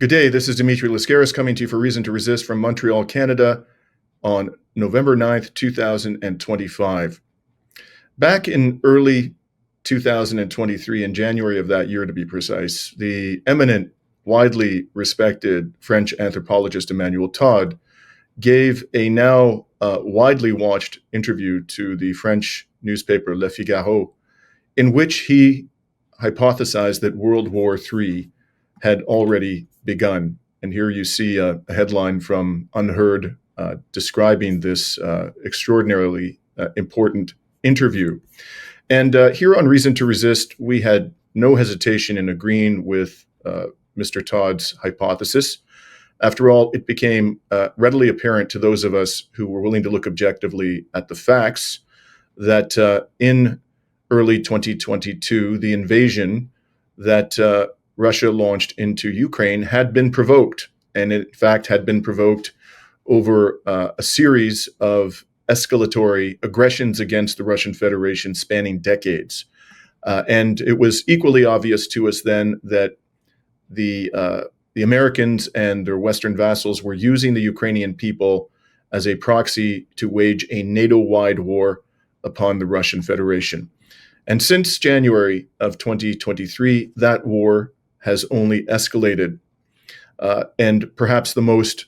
Good day. This is Dimitri Lascaris coming to you for Reason to Resist from Montreal, Canada on November 9th, 2025. Back in early 2023, in January of that year to be precise, the eminent, widely respected French anthropologist Emmanuel Todd gave a now widely watched interview to the French newspaper Le Figaro, in which he hypothesized that World War III had already begun. And here you see a headline from Unheard describing this extraordinarily important interview. And here on Reason to Resist, we had no hesitation in agreeing with Mr. Todd's hypothesis. After all, it became readily apparent to those of us who were willing to look objectively at the facts that in early 2022, the invasion that Russia launched into Ukraine had been provoked, and in fact had been provoked over a series of escalatory aggressions against the Russian Federation spanning decades. And it was equally obvious to us then that the Americans and their Western vassals were using the Ukrainian people as a proxy to wage a NATO-wide war upon the Russian Federation. And since January of 2023, that war has only escalated. And perhaps the most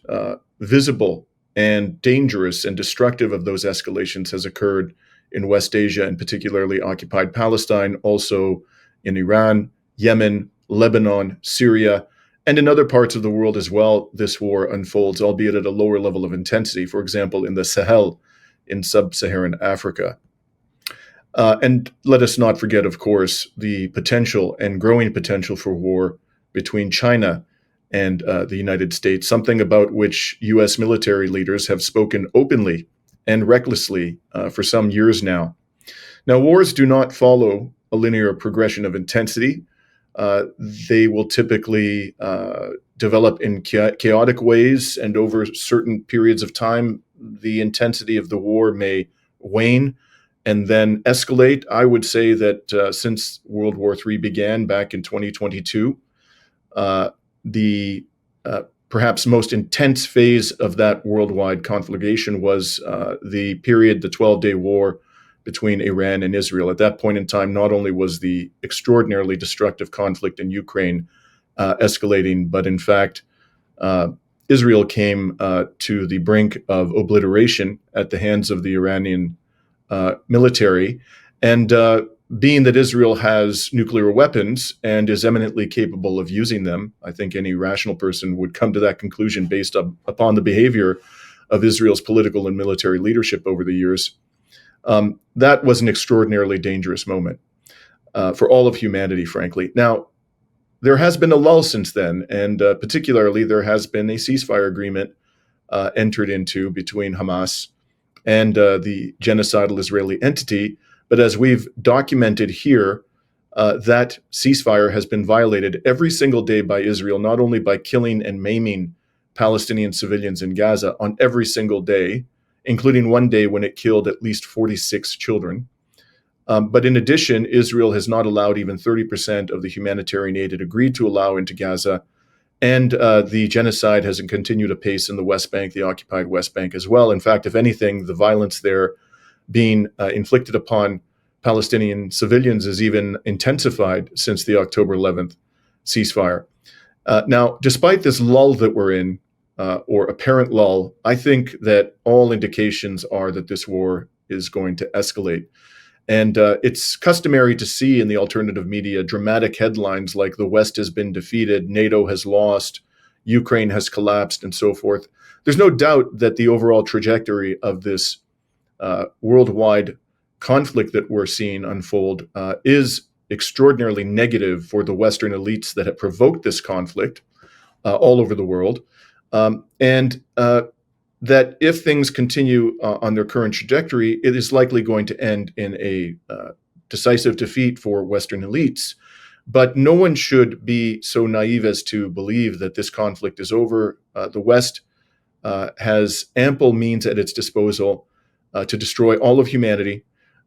visible and dangerous and destructive of those escalations has occurred in West Asia, and particularly occupied Palestine, also in Iran, Yemen, Lebanon, Syria, and in other parts of the world as well. This war unfolds, albeit at a lower level of intensity, for example, in the Sahel in sub-Saharan Africa. And let us not forget, of course, the potential and growing potential for war between China and the United States, something about which U.S. military leaders have spoken openly and recklessly for some years now. Now, wars do not follow a linear progression of intensity. They will typically develop in chaotic ways, and over certain periods of time, the intensity of the war may wane and then escalate. I would say that since World War III began back in 2022, the perhaps most intense phase of that worldwide conflagration was the period, the 12-day war between Iran and Israel. At that point in time, not only was the extraordinarily destructive conflict in Ukraine escalating, but in fact, Israel came to the brink of obliteration at the hands of the Iranian military. And being that Israel has nuclear weapons and is eminently capable of using them, I think any rational person would come to that conclusion based upon the behavior of Israel's political and military leadership over the years. That was an extraordinarily dangerous moment for all of humanity, frankly. Now, there has been a lull since then, and particularly there has been a ceasefire agreement entered into between Hamas and the genocidal Israeli entity. But as we've documented here, that ceasefire has been violated every single day by Israel, not only by killing and maiming Palestinian civilians in Gaza on every single day, including one day when it killed at least 46 children. But in addition, Israel has not allowed even 30% of the humanitarian aid it agreed to allow into Gaza. And the genocide has continued apace in the West Bank, the occupied West Bank as well. In fact, if anything, the violence there being inflicted upon Palestinian civilians is even intensified since the October 11th ceasefire. Now, despite this lull that we're in, or apparent lull, I think that all indications are that this war is going to escalate. And it's customary to see in the alternative media dramatic headlines like "the West has been defeated," "NATO has lost," "Ukraine has collapsed," and so forth. There's no doubt that the overall trajectory of this worldwide conflict that we're seeing unfold is extraordinarily negative for the Western elites that have provoked this conflict all over the world. And that if things continue on their current trajectory, it is likely going to end in a decisive defeat for Western elites. But no one should be so naive as to believe that this conflict is over. The West has ample means at its disposal to destroy all of humanity,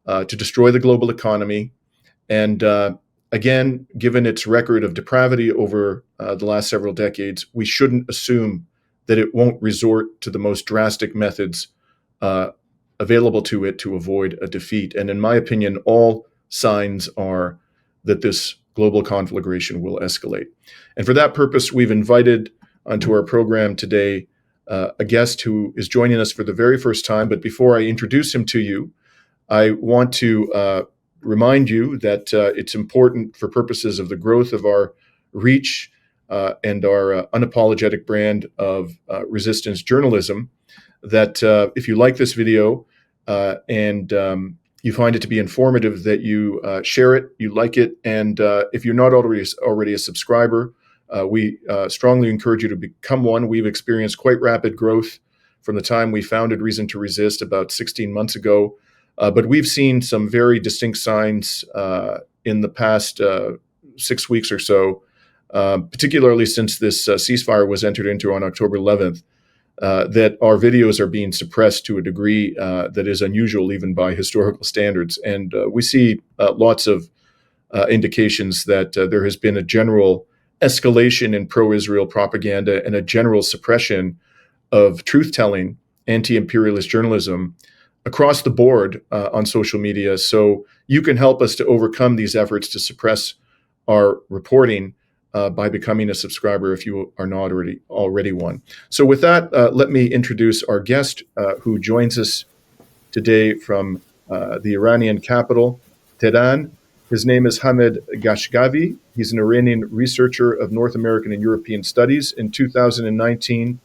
to destroy the global economy, and Again, given its record of depravity over the last several decades, we shouldn't assume that it won't resort to the most drastic methods available to it to avoid a defeat. And in my opinion, all signs are that this global conflagration will escalate. And for that purpose, we've invited onto our program today a guest who is joining us for the very first time. But before I introduce him to you, I want to remind you that it's important for purposes of the growth of our reach and our unapologetic brand of resistance journalism that if you like this video and you find it to be informative, that you share it, you like it, and if you're not already a subscriber, we strongly encourage you to become one. We've experienced quite rapid growth from the time we founded Reason to Resist about 16 months ago. But we've seen some very distinct signs in the past 6 weeks or so, particularly since this ceasefire was entered into on October 11th, that our videos are being suppressed to a degree that is unusual even by historical standards. And we see lots of indications that there has been a general escalation in pro-Israel propaganda and a general suppression of truth-telling, anti-imperialist journalism across the board on social media. So you can help us to overcome these efforts to suppress our reporting by becoming a subscriber if you are not already one. So with that, let me introduce our guest who joins us today from the Iranian capital, Tehran. His name is Hamed Ghashghavi. He's an Iranian researcher of North American and European studies. In 2019,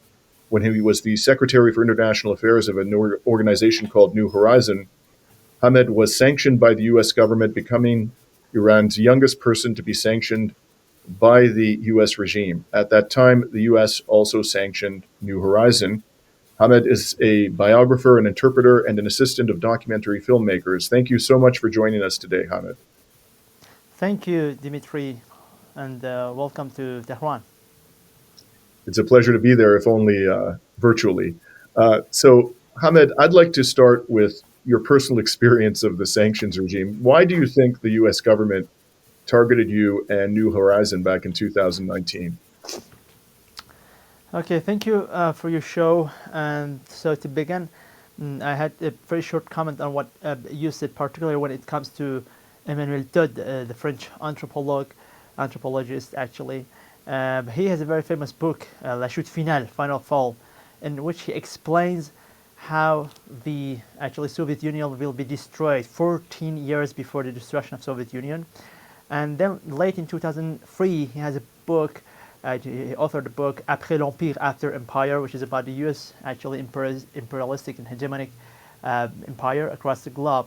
when he was the Secretary for International Affairs of an organization called New Horizon, Hamed was sanctioned by the U.S. government, becoming Iran's youngest person to be sanctioned by the U.S. regime. At that time, the U.S. also sanctioned New Horizon. Hamed is a biographer, an interpreter, and an assistant of documentary filmmakers. Thank you so much for joining us today, Hamed. Thank you, Dimitri, and welcome to Tehran. It's a pleasure to be there, if only virtually. So, Hamed, I'd like to start with your personal experience of the sanctions regime. Why do you think the U.S. government targeted you and New Horizon back in 2019? Okay, thank you for your show. And so to begin, I had a very short comment on what you said, particularly when it comes to Emmanuel Todd, the French anthropologist, actually. He has a very famous book, La Chute Finale, Final Fall, in which he explains how the Soviet Union will be destroyed 14 years before the destruction of Soviet Union. And then late in 2003, he has a book, he authored a book, Après l'Empire, After Empire, which is about the US imperialistic and hegemonic empire across the globe.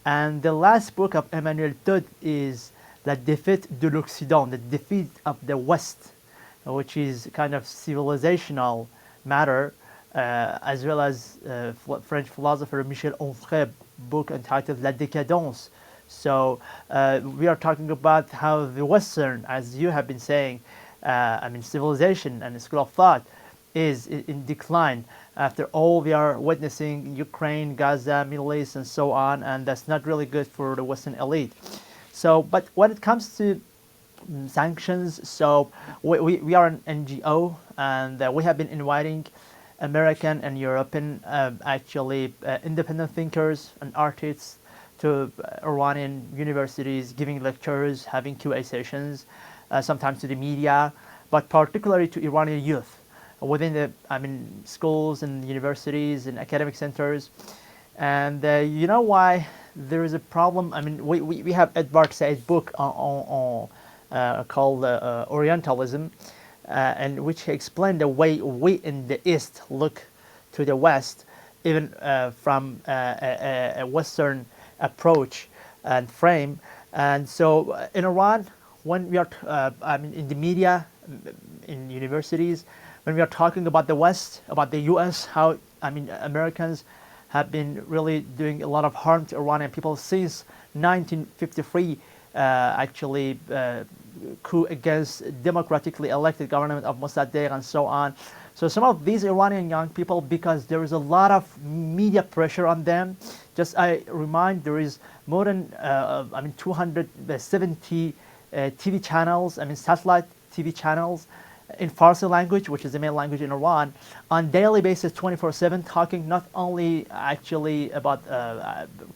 And the last book of Emmanuel Todd is La Défaite de l'Occident, the defeat of the West, which is kind of civilizational matter, as well as French philosopher Michel Onfrè's book entitled La Décadence. So we are talking about how the Western, as you have been saying, civilization and the school of thought is in decline after all we are witnessing Ukraine, Gaza, Middle East, and so on, and that's not really good for the Western elite. So, but when it comes to sanctions, so we are an NGO, and we have been inviting American and European independent thinkers and artists to Iranian universities, giving lectures, having QA sessions, sometimes to the media, but particularly to Iranian youth within the schools and universities and academic centers. And you know why there is a problem? We have Edward Said's book called Orientalism, and which explained the way we in the East look to the West, even from a Western approach and frame. And so in Iran, when we are in the media, in universities, when we are talking about the West, about the US, how Americans have been really doing a lot of harm to Iranian people since 1953, coup against democratically elected government of Mossadegh and so on. So some of these Iranian young people, because there is a lot of media pressure on them, just I remind there is more than 270 TV channels, satellite TV channels in Farsi language, which is the main language in Iran, on daily basis 24/7, talking not only actually about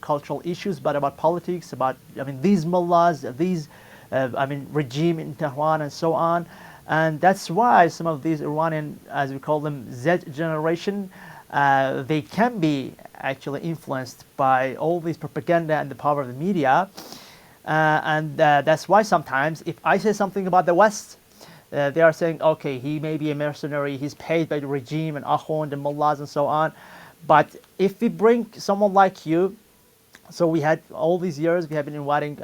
cultural issues, but about politics, about these mullahs, these regime in Tehran and so on. And that's why some of these Iranian, as we call them, Z generation, they can be actually influenced by all this propaganda and the power of the media. That's why sometimes if I say something about the West, they are saying, okay, he may be a mercenary, he's paid by the regime and Akhund and mullahs and so on. But if we bring someone like you, so we had all these years, we have been inviting,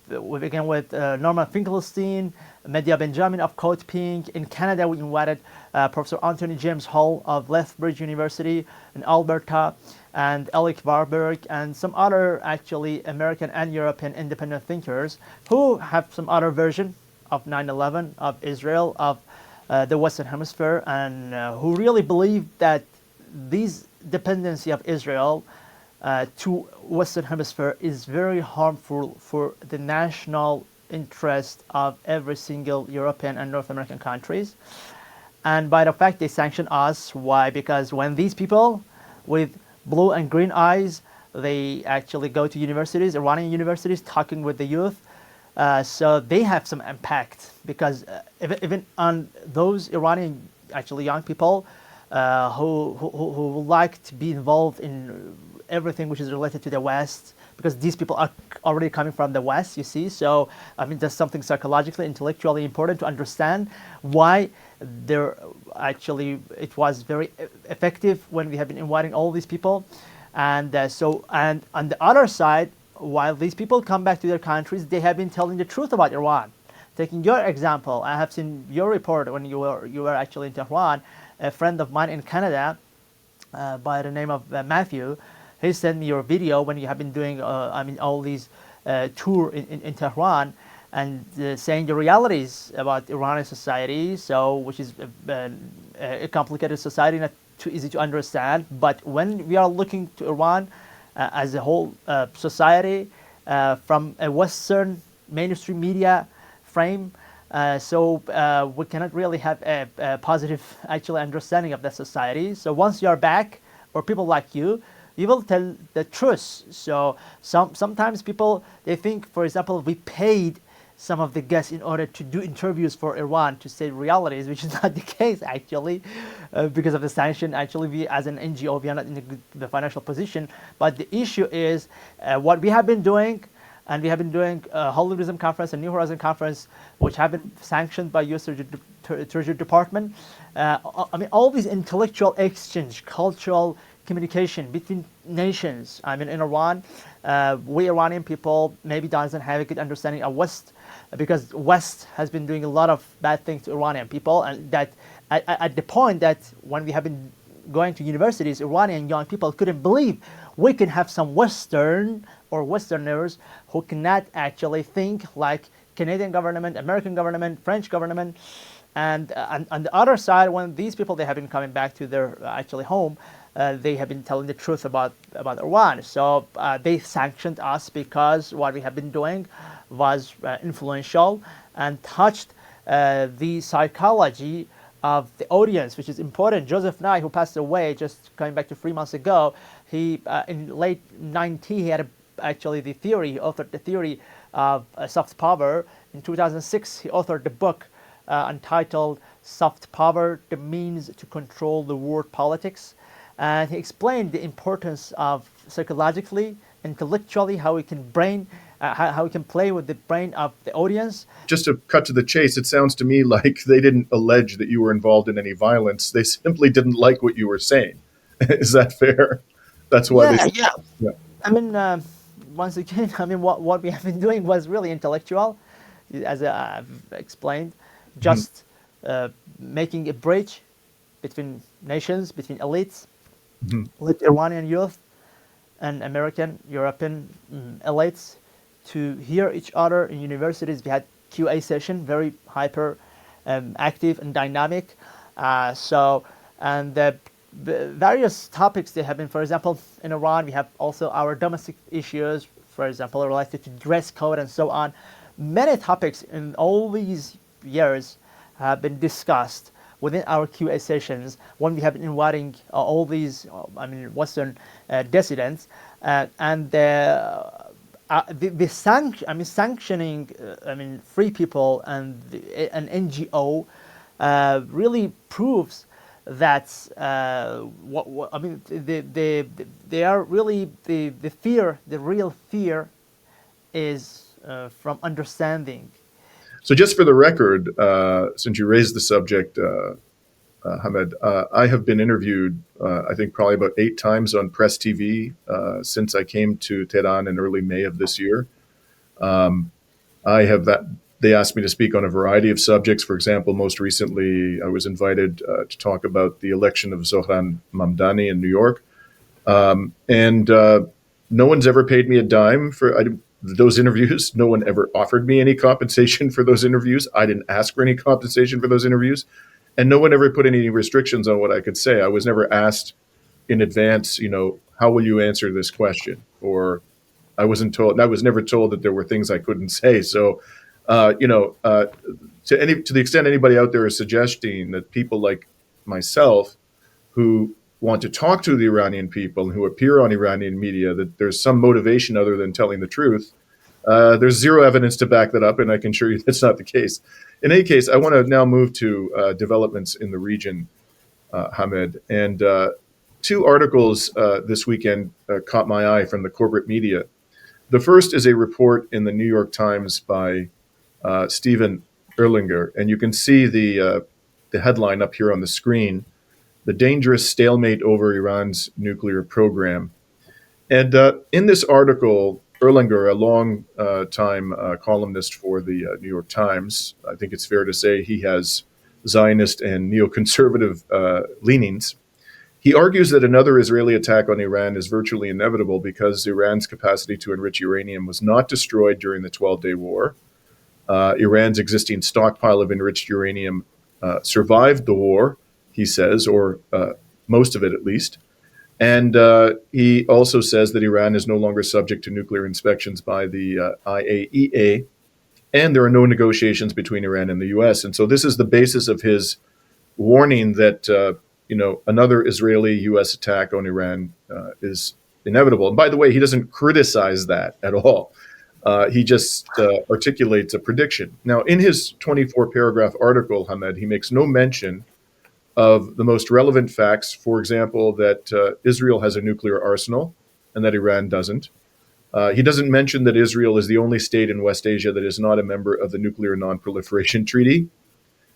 we began with Norman Finkelstein, Medya Benjamin of Code Pink. In Canada, we invited Professor Anthony James Hall of Lethbridge University in Alberta, and Alec Warburg, and some other actually American and European independent thinkers who have some other version of 9/11, of Israel, of the Western Hemisphere, and who really believe that this dependency of Israel to Western Hemisphere is very harmful for the national interest of every single European and North American countries. And by the fact they sanction us, why? Because when these people with blue and green eyes, they actually go to universities, Iranian universities, talking with the youth, so they have some impact, because even on those Iranian actually young people who would like to be involved in everything which is related to the West, because these people are already coming from the West, you see. So there's something psychologically, intellectually important to understand why it was very effective when we have been inviting all these people. And and on the other side, while these people come back to their countries, they have been telling the truth about Iran. Taking your example, I have seen your report when you were actually in Tehran. A friend of mine in Canada, by the name of Matthew, he sent me your video when you have been doing all these tour in Tehran, and saying the realities about Iranian society, which is a complicated society, not too easy to understand. But when we are looking to Iran as a whole society from a Western mainstream media frame, we cannot really have a positive actual understanding of that society. So once you are back, or people like you will tell the truth. So sometimes people, they think, for example, we paid some of the guests in order to do interviews for Iran to say realities, which is not the case actually, because of the sanction. Actually, we as an NGO, we are not in the financial position. But the issue is what we have been doing, and we have been doing Holy Wisdom Conference and New Horizon Conference, which have been sanctioned by U.S. Treasury Department. All these intellectual exchange, cultural communication between nations. In Iran, we Iranian people maybe doesn't have a good understanding of West, because West has been doing a lot of bad things to Iranian people, and that at the point that when we have been going to universities, Iranian young people couldn't believe we can have some Western or Westerners who cannot actually think like Canadian government, American government, French government. And on the other side, when these people, they have been coming back to their actually home, they have been telling the truth about Iran. So they sanctioned us because what we have been doing was influential and touched the psychology of the audience, which is important. Joseph Nye, who passed away just coming back to 3 months ago, he in late 90, he had actually the theory, he authored the theory of soft power. In 2006, he authored the book entitled Soft Power, the Means to Control the World Politics. And he explained the importance of psychologically, intellectually, how we can how we can play with the brain of the audience. Just to cut to the chase, it sounds to me like they didn't allege that you were involved in any violence. They simply didn't like what you were saying. Is that fair? That's why Yeah. Yeah. Once again, what we have been doing was really intellectual, as I've explained, just making a bridge between nations, between elites, elite Iranian youth and American, European elites, to hear each other in universities. We had QA session, very hyper active and dynamic. So, and the various topics they have been, for example, in Iran, we have also our domestic issues, for example, related to dress code and so on. Many topics in all these years have been discussed within our QA sessions when we have been inviting all these, Western dissidents, and sanctioning, free people and an NGO really proves that they are really the fear, the real fear is from understanding. So, just for the record, since you raised the subject, Hamed, I have been interviewed, I think, probably about 8 times on Press TV since I came to Tehran in early May of this year. I have that. They asked me to speak on a variety of subjects. For example, most recently, I was invited to talk about the election of Zohran Mamdani in New York. And no one's ever paid me a dime for those interviews. No one ever offered me any compensation for those interviews. I didn't ask for any compensation for those interviews. And no one ever put any restrictions on what I could say. I was never asked in advance, how will you answer this question? Or I wasn't told, I was never told that there were things I couldn't say. So, to the extent anybody out there is suggesting that people like myself who want to talk to the Iranian people and who appear on Iranian media, that there's some motivation other than telling the truth, there's zero evidence to back that up, and I can assure you that's not the case. In any case, I want to now move to developments in the region, Hamed. And 2 articles this weekend caught my eye from the corporate media. The first is a report in the New York Times by Stephen Erlinger, and you can see the headline up here on the screen: "The Dangerous Stalemate Over Iran's Nuclear Program." And in this article, Erlinger, a long time columnist for the New York Times, I think it's fair to say he has Zionist and neoconservative leanings. He argues that another Israeli attack on Iran is virtually inevitable because Iran's capacity to enrich uranium was not destroyed during the 12-day war. Iran's existing stockpile of enriched uranium survived the war, he says, or most of it at least. And he also says that Iran is no longer subject to nuclear inspections by the IAEA, and there are no negotiations between Iran and the US. And so this is the basis of his warning that another Israeli-U.S. attack on Iran is inevitable. And by the way, he doesn't criticize that at all. He just articulates a prediction. Now, in his 24-paragraph article, Hamed, he makes no mention of the most relevant facts, for example, that Israel has a nuclear arsenal and that Iran doesn't. He doesn't mention that Israel is the only state in West Asia that is not a member of the Nuclear Non-Proliferation Treaty,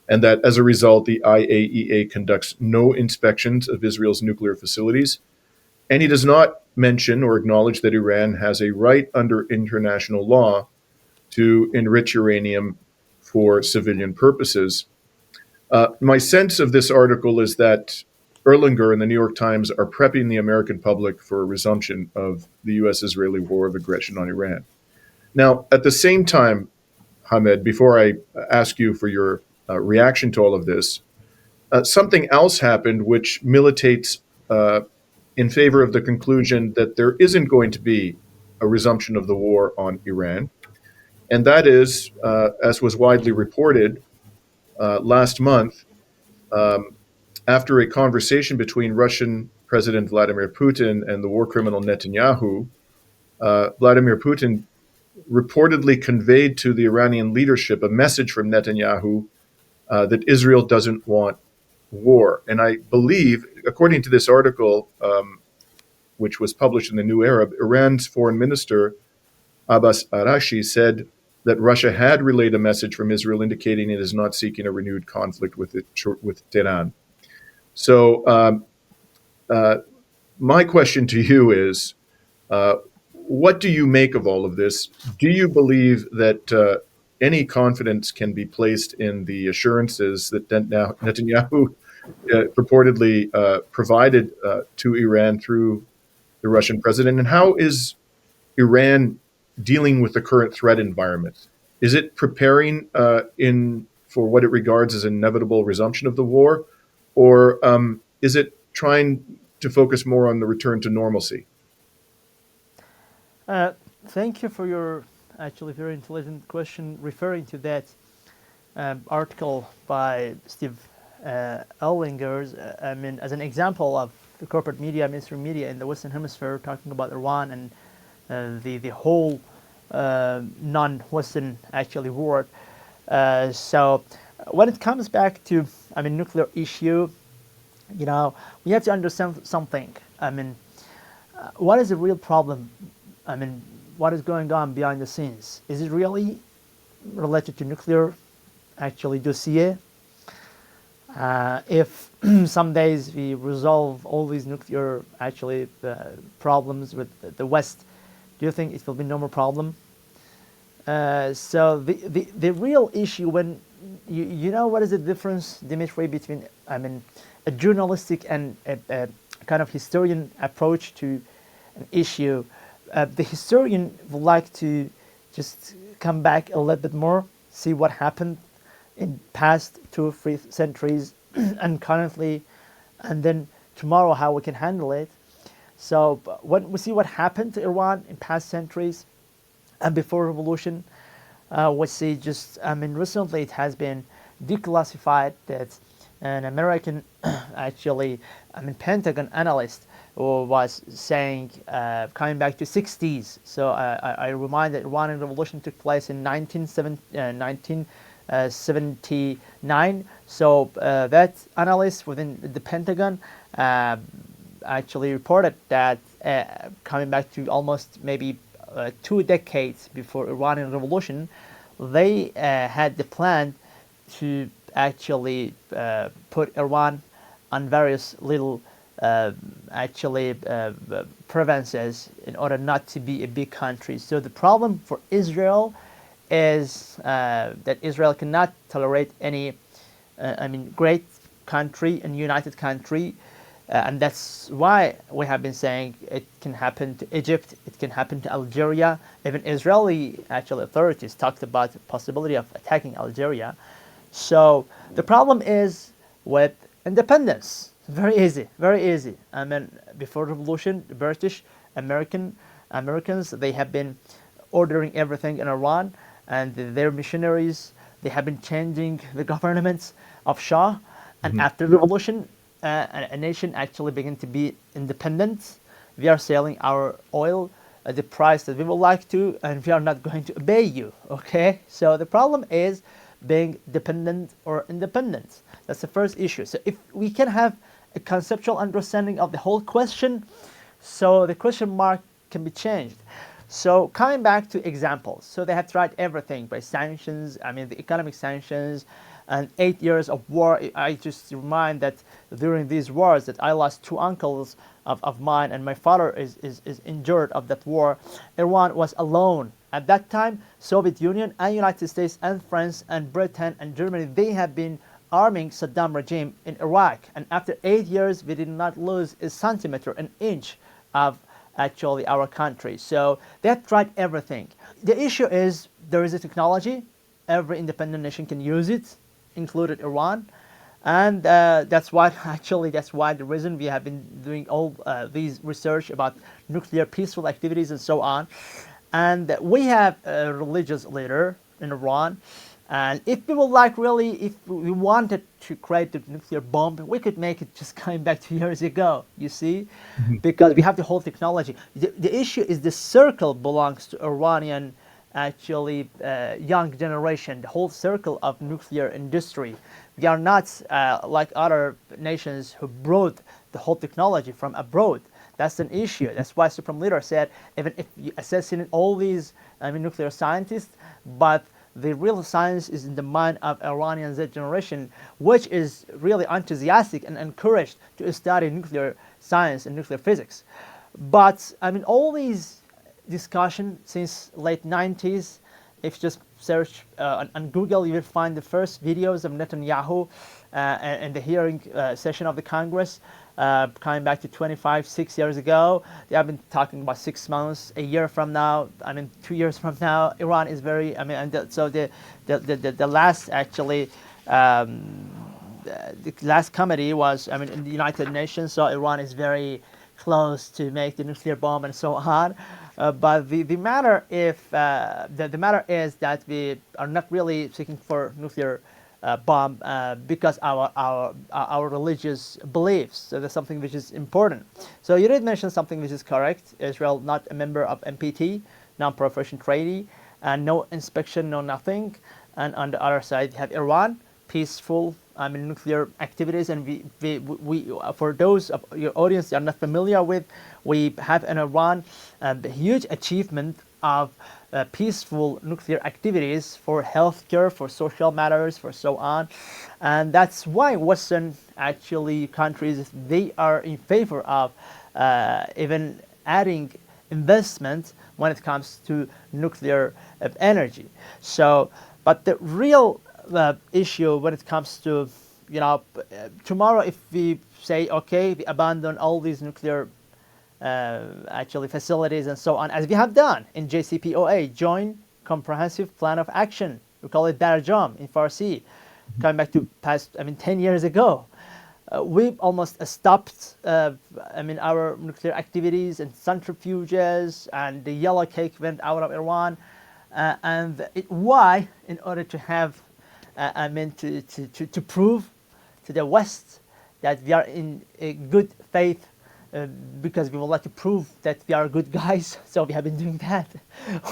and that as a result, the IAEA conducts no inspections of Israel's nuclear facilities. And he does not mention or acknowledge that Iran has a right under international law to enrich uranium for civilian purposes. My sense of this article is that Erlinger and the New York Times are prepping the American public for a resumption of the U.S.-Israeli war of aggression on Iran. Now, at the same time, Hamed, before I ask you for your reaction to all of this, something else happened which militates in favor of the conclusion that there isn't going to be a resumption of the war on Iran. And that is, as was widely reported last month, after a conversation between Russian President Vladimir Putin and the war criminal Netanyahu, Vladimir Putin reportedly conveyed to the Iranian leadership a message from Netanyahu that Israel doesn't want war. And I believe, according to this article, which was published in the New Arab, Iran's foreign minister, Abbas Arashi, said that Russia had relayed a message from Israel indicating it is not seeking a renewed conflict with Tehran. So my question to you is, what do you make of all of this? Do you believe that any confidence can be placed in the assurances that Netanyahu purportedly provided to Iran through the Russian president? And how is Iran dealing with the current threat environment? Is it preparing for what it regards as an inevitable resumption of the war? or is it trying to focus more on the return to normalcy? Thank you for your actually very intelligent question referring to that article by Steve Ellingers. I mean, as an example of the corporate media, mainstream media in the Western Hemisphere talking about Iran and the whole non-Western actually world. So when it comes back to, I mean, nuclear issue, you know, we have to understand something. I mean, what is the real problem? I mean, what is going on behind the scenes? Is it really related to nuclear actually dossier? If some days we resolve all these nuclear actually problems with the West, do you think it will be no more problem? So the real issue when you know what is the difference, Dimitri, between I mean a journalistic and a kind of historian approach to an issue. The historian would like to just come back a little bit more, see what happened in past 2 or 3 centuries and currently, and then tomorrow how we can handle it. So when we see what happened to Iran in past centuries and before revolution, we see just, I mean, recently it has been declassified that an American actually, I mean, Pentagon analyst was saying, coming back to 60s. So I remind that Iranian revolution took place in 1979. So that analyst within the Pentagon actually reported that coming back to almost maybe 2 decades before Iranian revolution, they had the plan to actually put Iran on various little provinces in order not to be a big country. So the problem for Israel is that Israel cannot tolerate any, I mean, great country and united country. And that's why we have been saying it can happen to Egypt, it can happen to Algeria. Even Israeli actual authorities talked about the possibility of attacking Algeria. So the problem is with independence. Very easy, very easy. I mean, before revolution, the British, Americans, they have been ordering everything in Iran, and their missionaries, they have been changing the governments of Shah. And after the revolution, a nation actually began to be independent. We are selling our oil at the price that we would like to, and we are not going to obey you. Okay, so the problem is being dependent or independent. That's the first issue. So if we can have a conceptual understanding of the whole question, so the question mark can be changed. So coming back to examples, so they have tried everything by sanctions, I mean the economic sanctions, and 8 years of war. I just remind that during these wars that I lost 2 uncles of mine, and my father is injured of that war. Iran was alone. At that time, Soviet Union and United States and France and Britain and Germany, they have been arming Saddam regime in Iraq. And after 8 years, we did not lose a centimeter, an inch of actually our country. So they have tried everything. The issue is there is a technology. Every independent nation can use it, included Iran. And that's why the reason we have been doing all these research about nuclear peaceful activities and so on. And we have a religious leader in Iran. And if we would like really, if we wanted to create the nuclear bomb, we could make it just coming back 2 years ago, you see, because we have the whole technology. The issue is the circle belongs to Iranian actually young generation, the whole circle of nuclear industry. We are not like other nations who brought the whole technology from abroad. That's an issue. That's why Supreme Leader said, even if you assassinate all these nuclear scientists, but the real science is in the mind of Iranian Z generation, which is really enthusiastic and encouraged to study nuclear science and nuclear physics. But I mean, all these discussion since late 90s, if you just search on Google, you will find the first videos of Netanyahu and the hearing session of the Congress coming back to 6 years ago. They have been talking about 6 months, a year from now, I mean 2 years from now. Iran is very, I mean, and so the last actually the last committee was, I mean, in the United Nations, so Iran is very close to make the nuclear bomb and so on. But the matter the matter is that we are not really seeking for nuclear bomb because our religious beliefs. So that's something which is important. So you did mention something which is correct. Israel not a member of NPT, non-proliferation treaty, and no inspection, no nothing. And on the other side, you have Iran, peaceful, I mean, nuclear activities. And we for those of your audience that are not familiar with, we have in Iran the huge achievement of peaceful nuclear activities for healthcare, for social matters, for so on. And that's why Western actually countries, they are in favor of even adding investment when it comes to nuclear energy. So, but the real issue when it comes to, you know, tomorrow if we say, okay, we abandon all these nuclear actually facilities and so on, as we have done in JCPOA, Joint Comprehensive Plan of Action. We call it Darjam in Farsi, coming back to past, I mean, 10 years ago. We almost stopped, I mean, our nuclear activities and centrifuges, and the yellow cake went out of Iran. Why? In order to have, I mean, to prove to the West that we are in a good faith, because we would like to prove that we are good guys. So we have been doing that.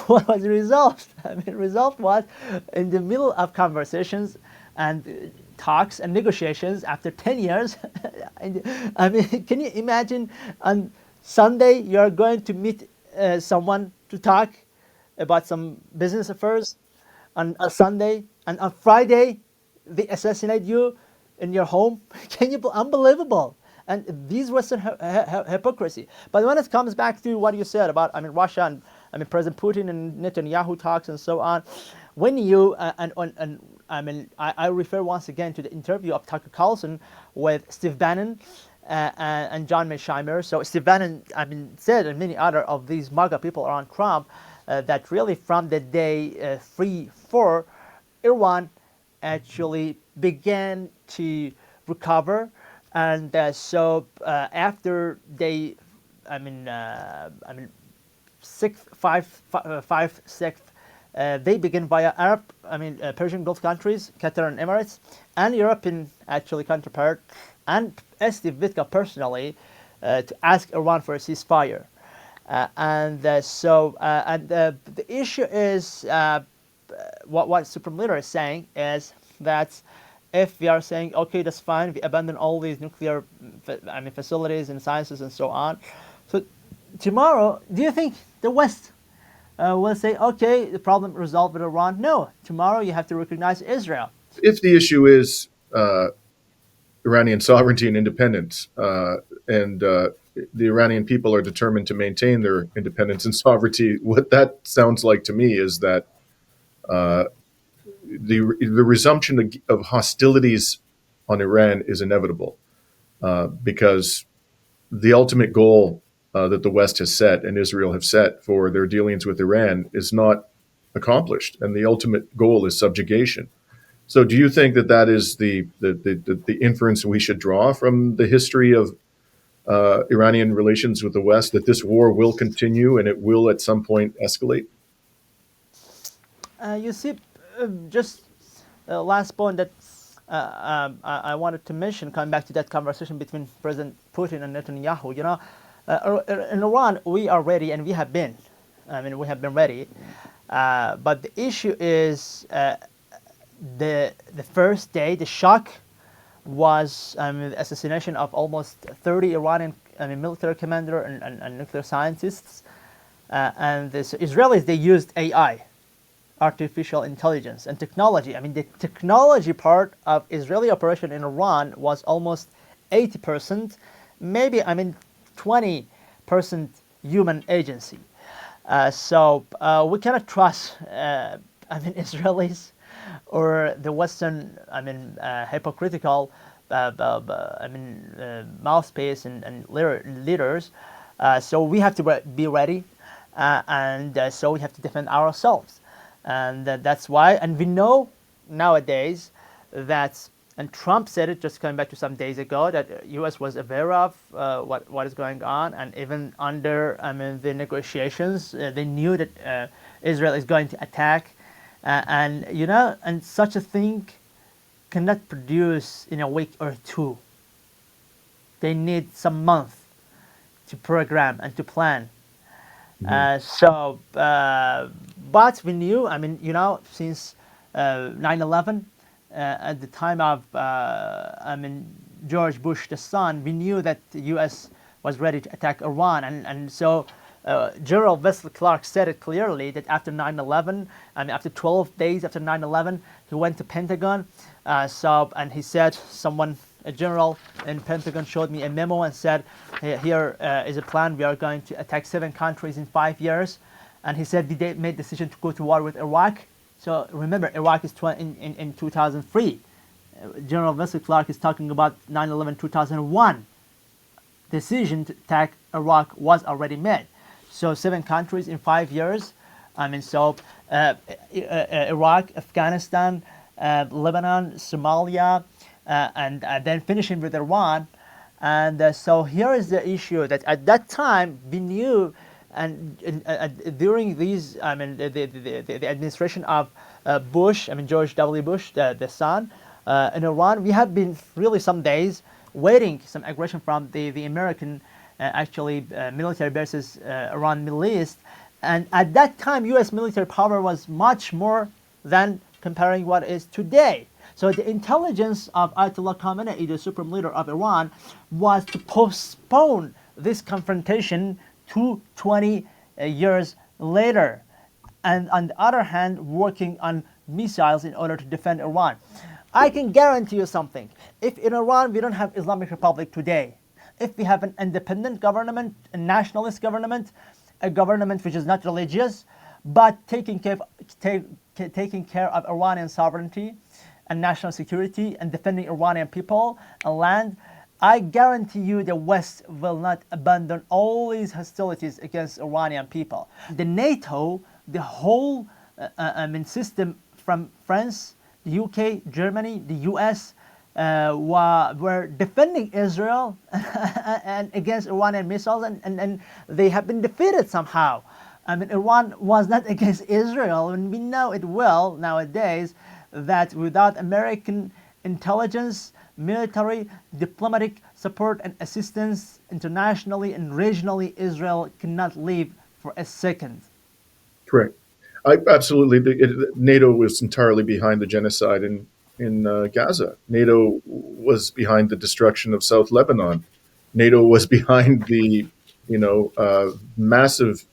What was the result? I mean, the result was in the middle of conversations and talks and negotiations after 10 years. I mean, can you imagine on Sunday you are going to meet someone to talk about some business affairs on a Sunday, and on Friday they assassinate you in your home? Can you believe? Unbelievable. And these Western hypocrisy. But when it comes back to what you said about, I mean, Russia and, I mean, President Putin and Netanyahu talks and so on, when you I mean, I refer once again to the interview of Tucker Carlson with Steve Bannon and John Mearsheimer. So Steve Bannon, I mean, said, and many other of these MAGA people around Trump, that really from the day 3-4, Iran actually began to recover. And so after they, I mean, 5-6, they begin via Arab, I mean, Persian Gulf countries, Qatar and Emirates, and European actually counterpart, and Steve Witkoff personally, to ask Iran for a ceasefire. The issue is what Supreme Leader is saying is that if we are saying, okay, that's fine, we abandon all these nuclear, I mean, facilities and sciences and so on. So tomorrow, do you think the West will say, okay, the problem resolved with Iran? No, tomorrow you have to recognize Israel. If the issue is Iranian sovereignty and independence, and the Iranian people are determined to maintain their independence and sovereignty, what that sounds like to me is that the resumption of hostilities on Iran is inevitable, because the ultimate goal that the West has set and Israel have set for their dealings with Iran is not accomplished, and the ultimate goal is subjugation. So, do you think that that is the inference we should draw from the history of Iranian relations with the West, that this war will continue and it will at some point escalate? You see, just last point that I wanted to mention, coming back to that conversation between President Putin and Netanyahu. You know, in Iran, we are ready, and we have been. I mean, we have been ready. But the issue is the first day, the shock was the assassination of almost 30 Iranian military commander and nuclear scientists. And the Israelis, they used AI, artificial intelligence and technology. I mean, the technology part of Israeli operation in Iran was almost 80%, maybe, I mean, 20% human agency. So we cannot trust, I mean, Israelis or the Western, I mean, hypocritical, mouthpiece and leaders. So we have to be ready, and so we have to defend ourselves. And that's why, and we know nowadays that And Trump said it just coming back to some days ago that U.S. was aware of what is going on, and even under the negotiations, they knew that Israel is going to attack, and such a thing cannot produce in a week or two. They need some months to program and to plan. But we knew, since 9/11, at the time of, George Bush the son, we knew that the U.S. was ready to attack Iran, and so General Wesley Clark said it clearly that after 9/11, after 12 days after 9/11, he went to Pentagon, and he said a general in Pentagon showed me a memo and said, here is a plan. We are going to attack 7 countries in 5 years. And he said they made the decision to go to war with Iraq. So remember, Iraq is in 2003. General Wesley Clark is talking about 9/11 2001. Decision to attack Iraq was already made. So 7 countries in 5 years. Iraq, Afghanistan, Lebanon, Somalia, and then finishing with Iran. And so here is the issue that at that time we knew, and during these, the administration of Bush, George W. Bush, the son, in Iran, we have been really some days waiting some aggression from the American military bases around Middle East. And at that time, U.S. military power was much more than comparing what is today. So the intelligence of Ayatollah Khamenei, the supreme leader of Iran, was to postpone this confrontation to 20 years later. And on the other hand, working on missiles in order to defend Iran. I can guarantee you something. If in Iran we don't have Islamic Republic today, if we have an independent government, a nationalist government, a government which is not religious, but taking care of Iranian sovereignty and national security and defending Iranian people and land, I guarantee you the West will not abandon all these hostilities against Iranian people. The NATO, the whole system from France, the UK, Germany, the US, were defending Israel and against Iranian missiles, and they have been defeated somehow. Iran was not against Israel, and we know it well nowadays that without American intelligence, military, diplomatic support and assistance internationally and regionally, Israel cannot live for a second. Correct. Absolutely. NATO was entirely behind the genocide in Gaza. NATO was behind the destruction of South Lebanon. NATO was behind the massive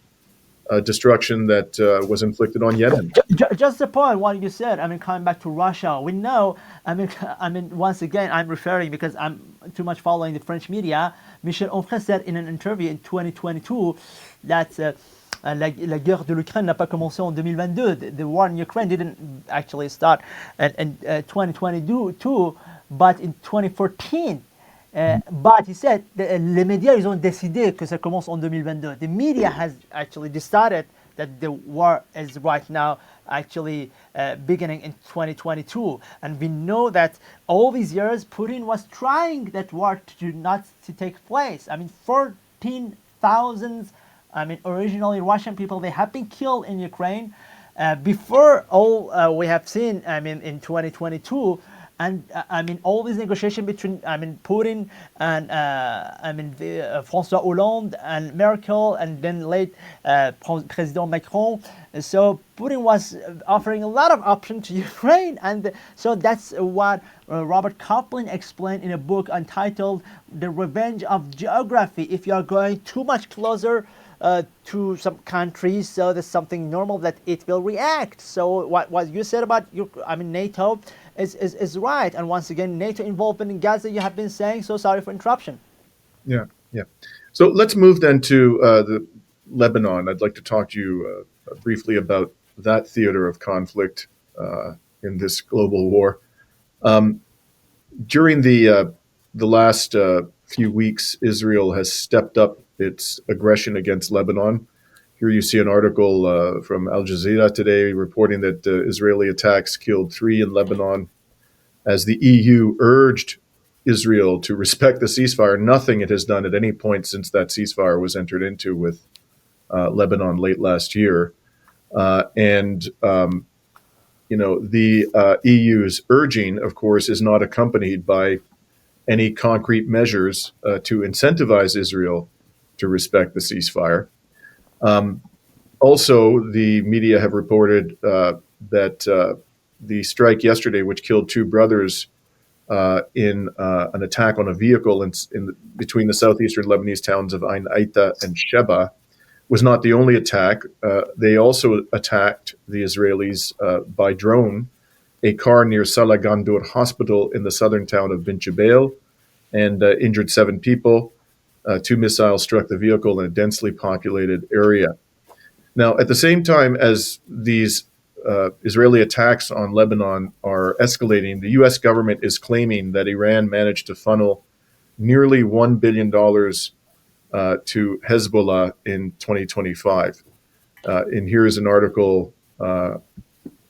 destruction that was inflicted on Yemen. Just the point what you said. Coming back to Russia, we know. Once again, I'm referring because I'm too much following the French media. Michel Onfray said in an interview in 2022 that la guerre de l'Ukraine n'a pas commencé en 2022. The war in Ukraine didn't actually start in 2022, but in 2014. But he said les médias ils ont décidé que ça commence en 2022. The media has actually decided that the war is right now actually beginning in 2022, and we know that all these years Putin was trying that war not to take place. 14,000 originally Russian people, they have been killed in Ukraine before all we have seen in 2022. And all these negotiations between Putin and François Hollande and Merkel, and then late President Macron. So Putin was offering a lot of options to Ukraine, and so that's what Robert Kaplan explained in a book entitled "The Revenge of Geography." If you are going too much closer to some countries, so there's something normal that it will react. So what you said about NATO is right. And once again, NATO involvement in Gaza, you have been saying, so sorry for interruption. Yeah. So let's move then to the Lebanon. I'd like to talk to you briefly about that theater of conflict in this global war. During the last few weeks, Israel has stepped up its aggression against Lebanon. Here you see an article from Al Jazeera today reporting that Israeli attacks killed 3 in Lebanon as the EU urged Israel to respect the ceasefire, nothing it has done at any point since that ceasefire was entered into with Lebanon late last year. The EU's urging, of course, is not accompanied by any concrete measures to incentivize Israel to respect the ceasefire. Also, the media have reported that the strike yesterday, which killed two brothers in an attack on a vehicle between the southeastern Lebanese towns of Ain Aita and Sheba, was not the only attack. They also attacked the Israelis by drone a car near Salah Gandour Hospital in the southern town of Bin Jbeil and injured 7 people. 2 missiles struck the vehicle in a densely populated area. Now, at the same time as these Israeli attacks on Lebanon are escalating, the U.S. government is claiming that Iran managed to funnel nearly $1 billion to Hezbollah in 2025. And here is an article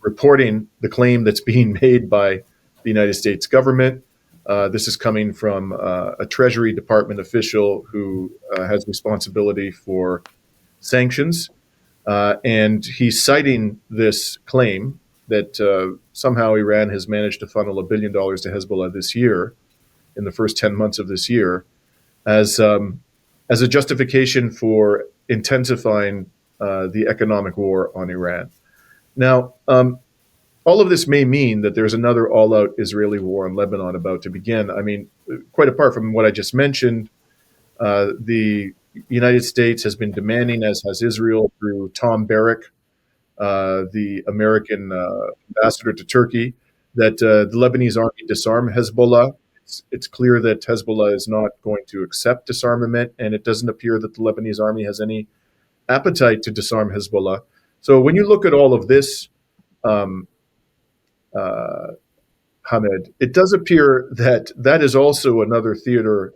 reporting the claim that's being made by the United States government. This is coming from a Treasury Department official who has responsibility for sanctions. And he's citing this claim that somehow Iran has managed to funnel $1 billion to Hezbollah this year, in the first 10 months of this year, as a justification for intensifying the economic war on Iran. Now, all of this may mean that there's another all-out Israeli war on Lebanon about to begin. I mean, quite apart from what I just mentioned, the United States has been demanding, as has Israel through Tom Barrack, the American ambassador to Turkey, that the Lebanese army disarm Hezbollah. It's clear that Hezbollah is not going to accept disarmament, and it doesn't appear that the Lebanese army has any appetite to disarm Hezbollah. So when you look at all of this, Hamed, it does appear that that is also another theater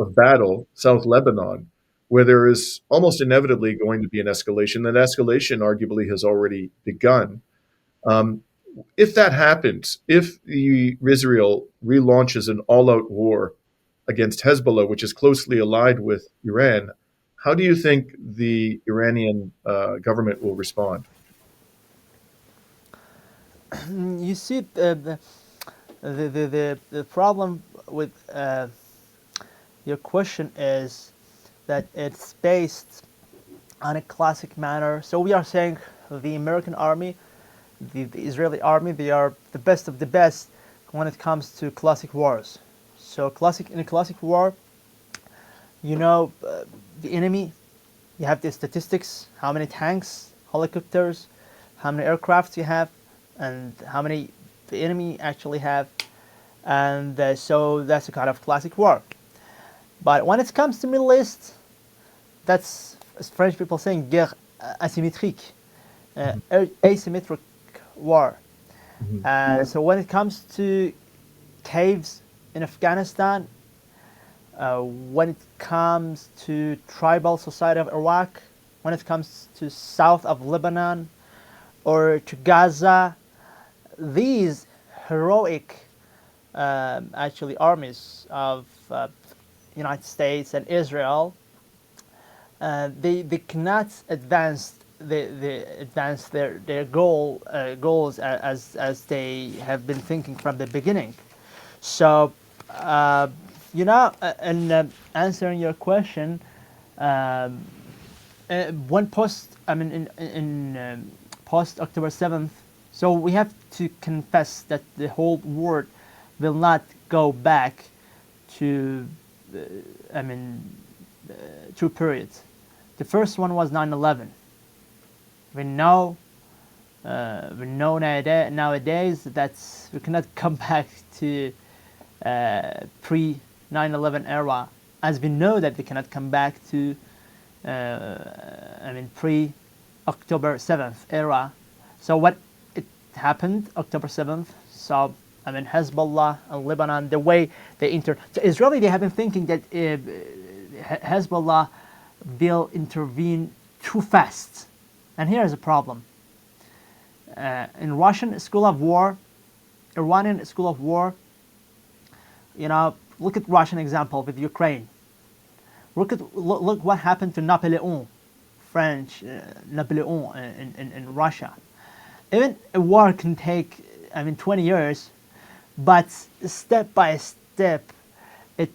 of battle, South Lebanon, where there is almost inevitably going to be an escalation. That escalation arguably has already begun. If that happens, if Israel relaunches an all-out war against Hezbollah, which is closely allied with Iran, how do you think the Iranian government will respond? You see, the problem with your question is that it's based on a classic manner. So we are saying the American army, the Israeli army, they are the best of the best when it comes to classic wars. So in a classic war, the enemy, you have the statistics, how many tanks, helicopters, how many aircrafts you have, and how many the enemy actually have. And so that's a kind of classic war. But when it comes to Middle East, that's, as French people saying, guerre asymétrique, asymmetric war. So when it comes to caves in Afghanistan, when it comes to tribal society of Iraq, when it comes to south of Lebanon or to Gaza, these heroic actually armies of United States and Israel, they cannot advance their goals as they have been thinking from the beginning. So in answering your question, one post in post October 7th. So we have to confess that the whole world will not go back to, two periods. The first one was 9/11. We know nowadays that we cannot come back to pre 9/11 era, as we know that we cannot come back to pre October 7th era. So what it happened October 7th? So Hezbollah and Lebanon, the way they entered. So Israeli, they have been thinking that Hezbollah will intervene too fast, and here is a problem. In Russian School of War, Iranian School of War, look at Russian example with Ukraine. Look what happened to Napoleon, French Napoleon in Russia. Even a war can take, 20 years, but step by step, it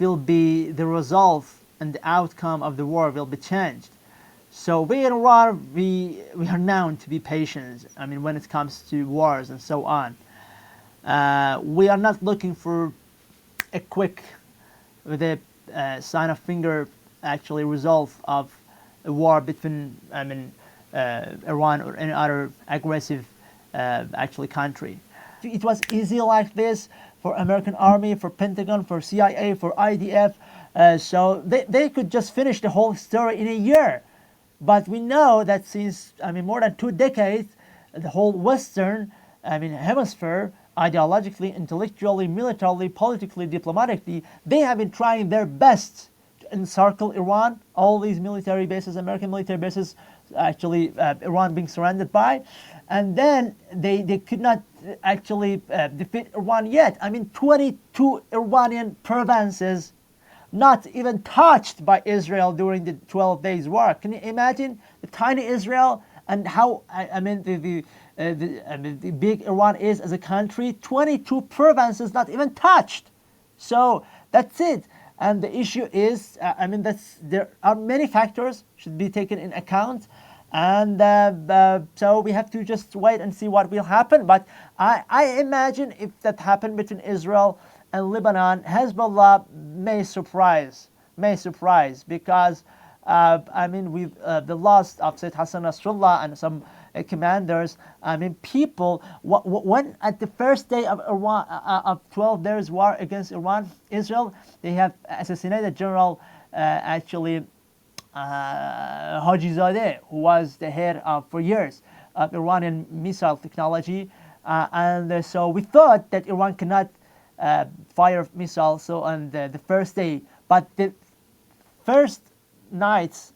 will be the result and the outcome of the war will be changed. So we in Iran, we are known to be patient. When it comes to wars and so on, we are not looking for a quick, with a sign of finger, actually result of a war between Iran or any other aggressive actually country. It was easy like this for American Army, for Pentagon, for CIA, for IDF. So they could just finish the whole story in a year. But we know that since more than 2 decades, the whole Western hemisphere, ideologically, intellectually, militarily, politically, diplomatically, they have been trying their best to encircle Iran. All these military bases, American military bases, actually Iran being surrounded by, and then they could not actually defeat Iran yet. 22 Iranian provinces not even touched by Israel during the 12 days war. Can you imagine the tiny Israel and how the big Iran is as a country? 22 provinces not even touched. So that's it. And the issue is, there are many factors should be taken in account, and so we have to just wait and see what will happen. But I imagine if that happened between Israel and Lebanon, Hezbollah may surprise because with the loss of Sayyid Hassan Nasrallah and some commanders, people when at the first day of Iran of 12 days war against Israel, they have assassinated General Hajizadeh, who was the head for years of Iranian missile technology, and so we thought that Iran cannot fire missiles on the first day, but the first nights,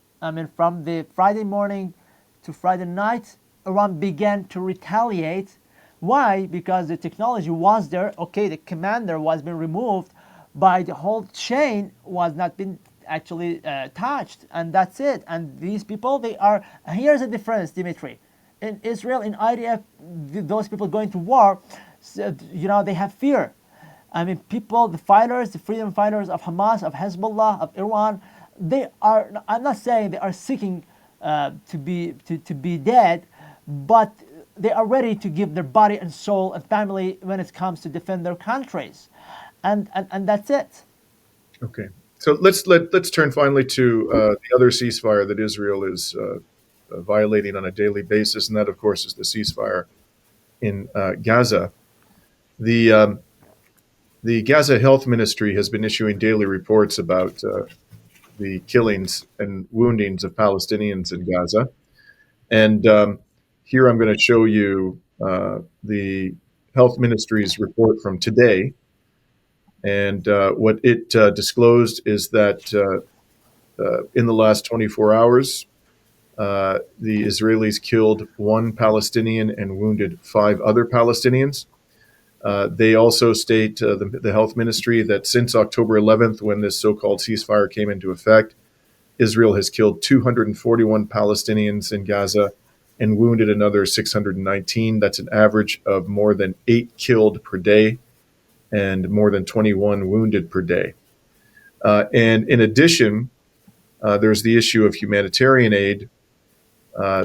from the Friday morning to Friday night, Iran began to retaliate. Why? Because the technology was there. Okay, the commander was being removed, but the whole chain was not been actually touched, and that's it. And these people, they are. Here's the difference, Dimitri. In Israel, in IDF, those people going to war, they have fear. People, the fighters, the freedom fighters of Hamas, of Hezbollah, of Iran, they are. I'm not saying they are seeking to be dead, but they are ready to give their body and soul and family when it comes to defend their countries, and that's it. Okay, so let's turn finally to the other ceasefire that Israel is violating on a daily basis, and that, of course, is the ceasefire in Gaza. The Gaza Health Ministry has been issuing daily reports about the killings and woundings of Palestinians in Gaza. And here I'm going to show you the Health Ministry's report from today. And what it disclosed is that in the last 24 hours, the Israelis killed 1 Palestinian and wounded 5 other Palestinians. They also state, the health ministry, that since October 11th, when this so-called ceasefire came into effect, Israel has killed 241 Palestinians in Gaza and wounded another 619. That's an average of more than 8 killed per day and more than 21 wounded per day. And in addition, there's the issue of humanitarian aid.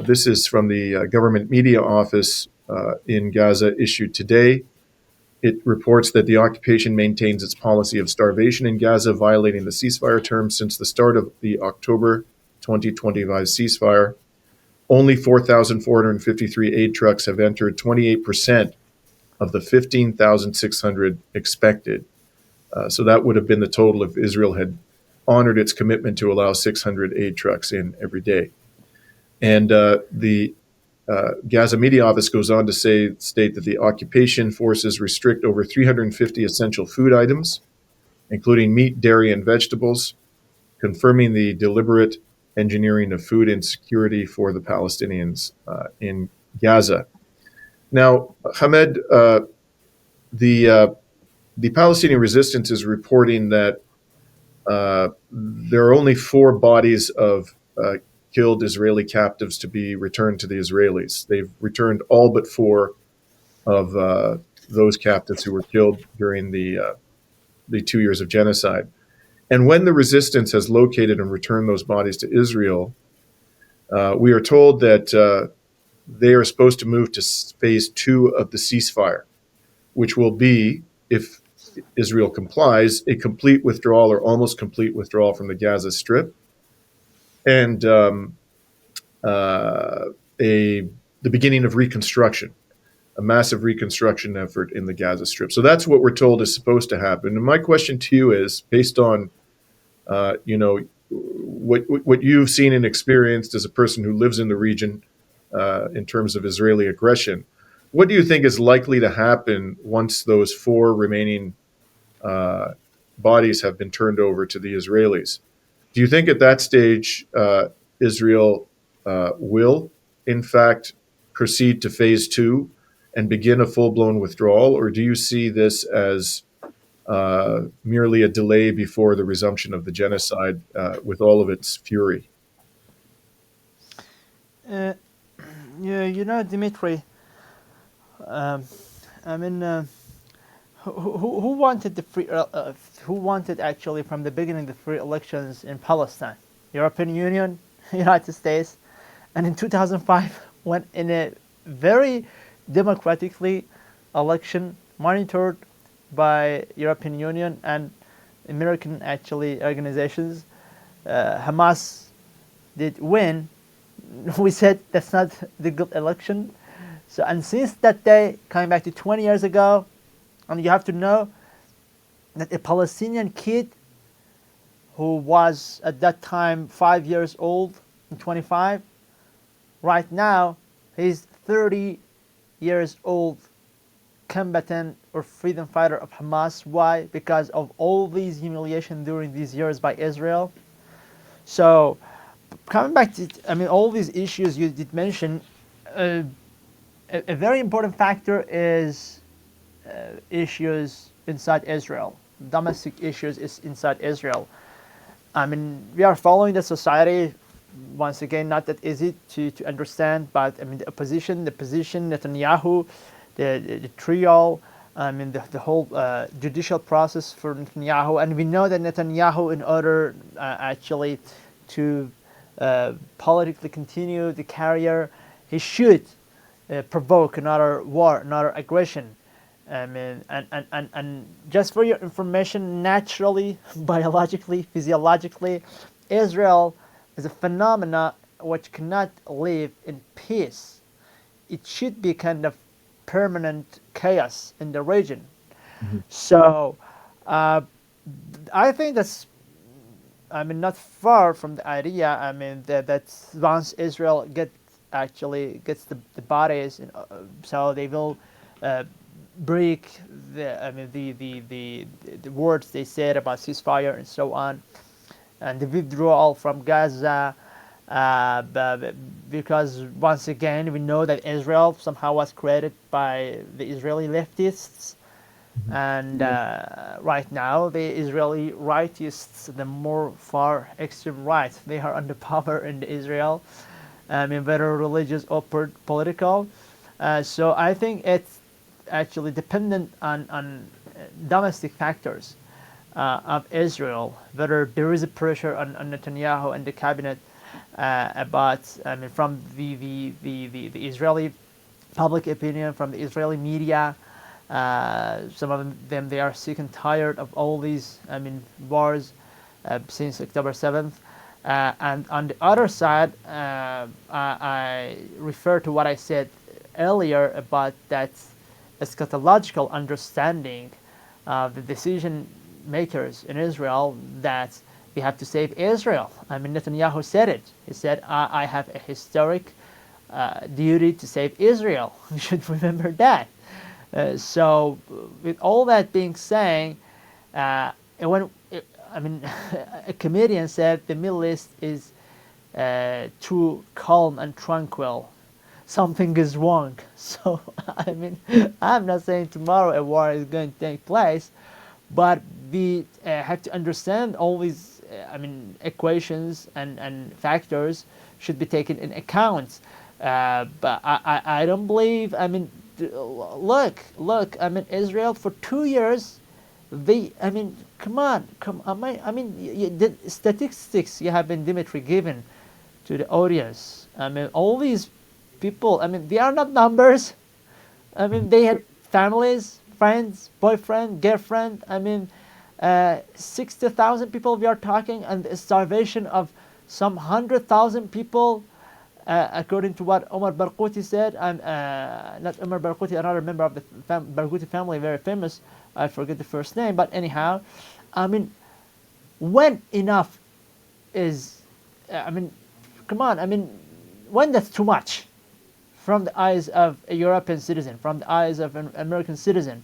This is from the government media office in Gaza, issued today. It reports that the occupation maintains its policy of starvation in Gaza, violating the ceasefire terms since the start of the October 2025 ceasefire. Only 4,453 aid trucks have entered, 28% of the 15,600 expected. So that would have been the total if Israel had honored its commitment to allow 600 aid trucks in every day. And the Gaza Media Office goes on to state that the occupation forces restrict over 350 essential food items, including meat, dairy, and vegetables, confirming the deliberate engineering of food insecurity for the Palestinians in Gaza. Now, Hamed, the the Palestinian resistance is reporting that there are only 4 bodies of killed Israeli captives to be returned to the Israelis. They've returned all but 4 of those captives who were killed during the 2 years of genocide. And when the resistance has located and returned those bodies to Israel, we are told that they are supposed to move to phase 2 of the ceasefire, which will be, if Israel complies, a complete withdrawal or almost complete withdrawal from the Gaza Strip, and uh, the beginning of reconstruction, a massive reconstruction effort in the Gaza Strip. So that's what we're told is supposed to happen. And my question to you is, based on you know what you've seen and experienced as a person who lives in the region in terms of Israeli aggression, what do you think is likely to happen once those 4 remaining uh, bodies have been turned over to the Israelis? Do you think at that stage Israel will, in fact, proceed to phase 2 and begin a full blown withdrawal, or do you see this as merely a delay before the resumption of the genocide with all of its fury? Uh, yeah, Dimitri. Um, I mean, who wanted the free? Who wanted actually from the beginning the free elections in Palestine? European Union, United States, and in 2005 went in a very democratically election monitored by European Union and American actually organizations. Hamas did win. We said that's not the good election. So, and since that day, coming back to 20 years ago, and you have to know that a Palestinian kid who was at that time 5 years old and 25, right now he's 30 years old combatant or freedom fighter of Hamas. Why? Because of all these humiliation during these years by Israel. So coming back to, all these issues you did mention, a very important factor is issues inside Israel, domestic issues is inside Israel. We are following the society, once again, not that easy to understand, but the opposition, the position, Netanyahu, the trio, the whole judicial process for Netanyahu. And we know that Netanyahu, in order actually to politically continue the career, he should provoke another war, another aggression. And just for your information, naturally, biologically, physiologically, Israel is a phenomena which cannot live in peace. It should be kind of permanent chaos in the region. Mhm. So I think that's, not far from the idea. That once Israel gets the bodies, so they will break the words they said about ceasefire and so on, and the withdrawal from Gaza, because once again we know that Israel somehow was created by the Israeli leftists, and right now the Israeli rightists, the more far extreme right, they are under power in Israel, whether religious or political. So I think it's actually dependent on domestic factors of Israel, whether there is a pressure on Netanyahu and the cabinet about, from the Israeli public opinion, from the Israeli media. Some of them, they are sick and tired of all these, wars since October 7th. And on the other side, I refer to what I said earlier about that eschatological understanding of the decision makers in Israel, that we have to save Israel. Netanyahu said it. He said, I have a historic duty to save Israel. We should remember that. So with all that being said, when a comedian said the Middle East is too calm and tranquil. something is wrong. So, I mean, I'm not saying tomorrow a war is going to take place, but we have to understand all these, equations and factors should be taken in account. But I don't believe, look, Israel for 2 years, come on, the statistics you have been, Dimitri, given to the audience. All these people, they are not numbers. They had families, friends, boyfriend, girlfriend. 60,000 people we are talking, and the starvation of some 100,000 people, according to what Omar Barghouti said. Not Omar Barghouti, another member of the Barghouti family, very famous. I forget the first name, but anyhow, when enough is, come on, when that's too much from the eyes of a European citizen, from the eyes of an American citizen,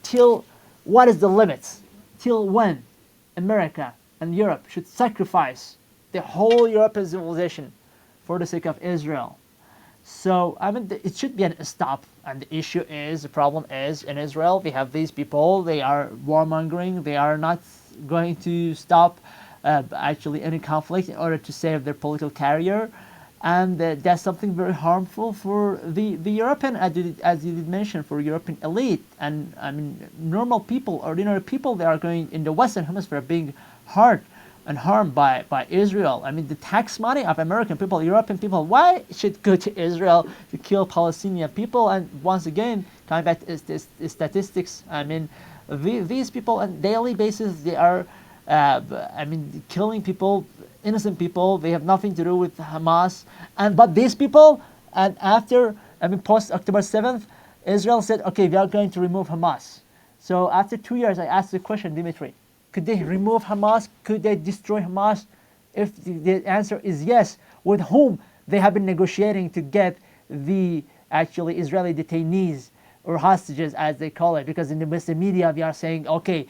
till what is the limit? Till when America and Europe should sacrifice the whole European civilization for the sake of Israel? So, it should be a stop. And the problem is, in Israel, we have these people, they are warmongering, they are not going to stop actually any conflict in order to save their political career. And that's something very harmful for the European, as you did mention, for European elite. And normal people, ordinary people, they are going in the Western Hemisphere being hurt and harmed by Israel. The tax money of American people, European people, why should go to Israel to kill Palestinian people? And once again, coming back to the statistics, these people on a daily basis, they are, killing people, innocent people. They have nothing to do with Hamas. But these people, and after, post October 7th, Israel said, okay, we are going to remove Hamas. So after 2 years, I asked the question, Dimitri, could they remove Hamas? Could they destroy Hamas? If the answer is yes, with whom they have been negotiating to get the actually Israeli detainees or hostages, as they call it, because in the Western media we are saying, okay,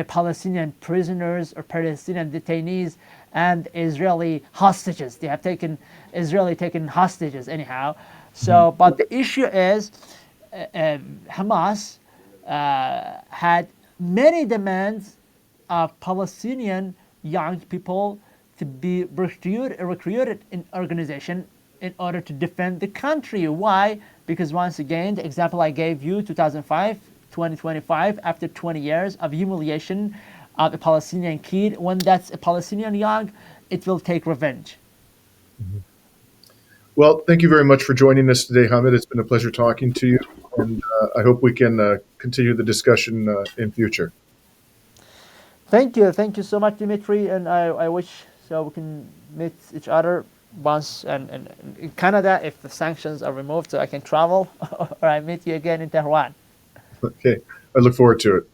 Palestinian prisoners or Palestinian detainees and Israeli hostages. They have taken hostages anyhow. So, but the issue is Hamas had many demands of Palestinian young people to be recruited in organization in order to defend the country. Why? Because once again, the example I gave you, 2005, 2025, after 20 years of humiliation of a Palestinian kid, when that's a Palestinian young, it will take revenge. Well, thank you very much for joining us today, Hamed. It's been a pleasure talking to you, and I hope we can continue the discussion in future. Thank you so much, Dimitri, and I wish so we can meet each other once and in Canada if the sanctions are removed, so I can travel, or I meet you again in Tehran. Okay, I look forward to it.